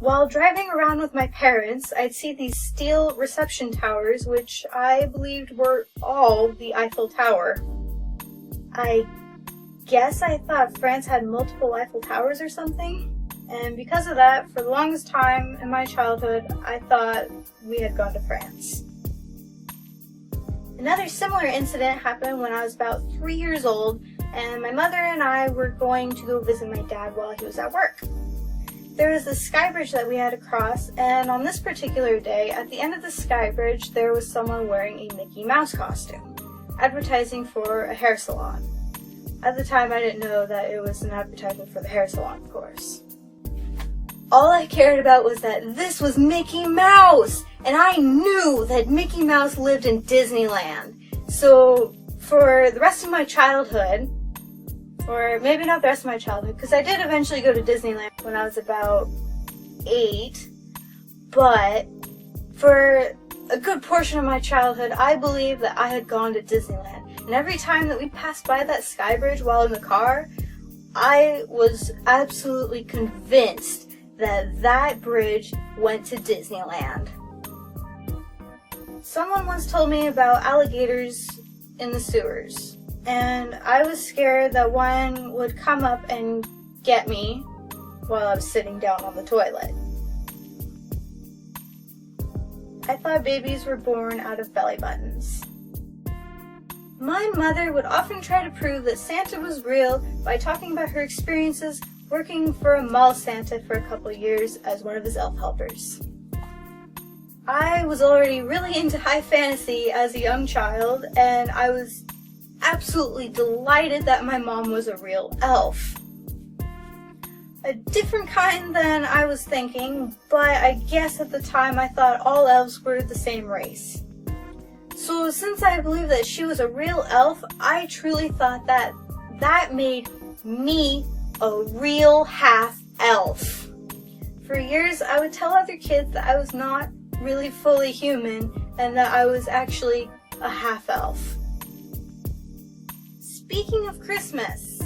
While driving around with my parents, I'd see these steel reception towers, which I believed were all the Eiffel Tower. I guess I thought France had multiple Eiffel Towers or something, and because of that, for the longest time in my childhood, I thought we had gone to France. Another similar incident happened when I was about 3 years old, and my mother and I were going to go visit my dad while he was at work. There was this sky bridge that we had to cross, and on this particular day, at the end of the sky bridge, there was someone wearing a Mickey Mouse costume, advertising for a hair salon. At the time, I didn't know that it was an advertisement for the hair salon, of course. All I cared about was that this was Mickey Mouse, and I knew that Mickey Mouse lived in Disneyland. So, for the rest of my childhood, or maybe not the rest of my childhood, because I did eventually go to Disneyland when I was about 8, but for a good portion of my childhood, I believed that I had gone to Disneyland. And every time that we passed by that sky bridge while in the car, I was absolutely convinced that that bridge went to Disneyland. Someone once told me about alligators in the sewers, and I was scared that one would come up and get me while I was sitting down on the toilet. I thought babies were born out of belly buttons. My mother would often try to prove that Santa was real by talking about her experiences working for a mall Santa for a couple years as one of his elf helpers. I was already really into high fantasy as a young child, and I was absolutely delighted that my mom was a real elf. A different kind than I was thinking, but I guess at the time I thought all elves were the same race. So since I believed that she was a real elf, I truly thought that that made me a real half-elf. For years, I would tell other kids that I was not really fully human and that I was actually a half-elf. Speaking of Christmas,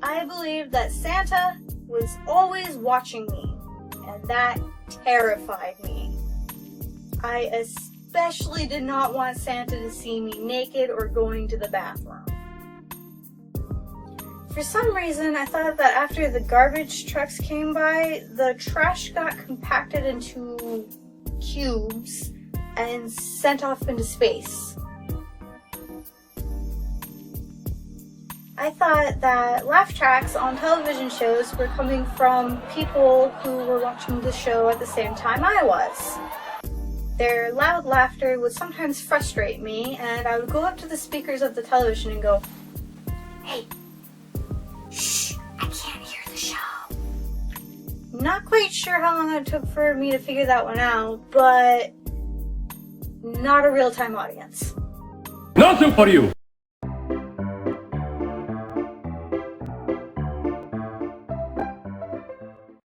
I believed that Santa was always watching me, and that terrified me. I especially did not want Santa to see me naked or going to the bathroom. For some reason, I thought that after the garbage trucks came by, the trash got compacted into cubes and sent off into space. I thought that laugh tracks on television shows were coming from people who were watching the show at the same time I was. Their loud laughter would sometimes frustrate me, and I would go up to the speakers of the television and go, "Hey, shh, I can't hear the show." Not quite sure how long it took for me to figure that one out, but not a real-time audience. Nothing for you!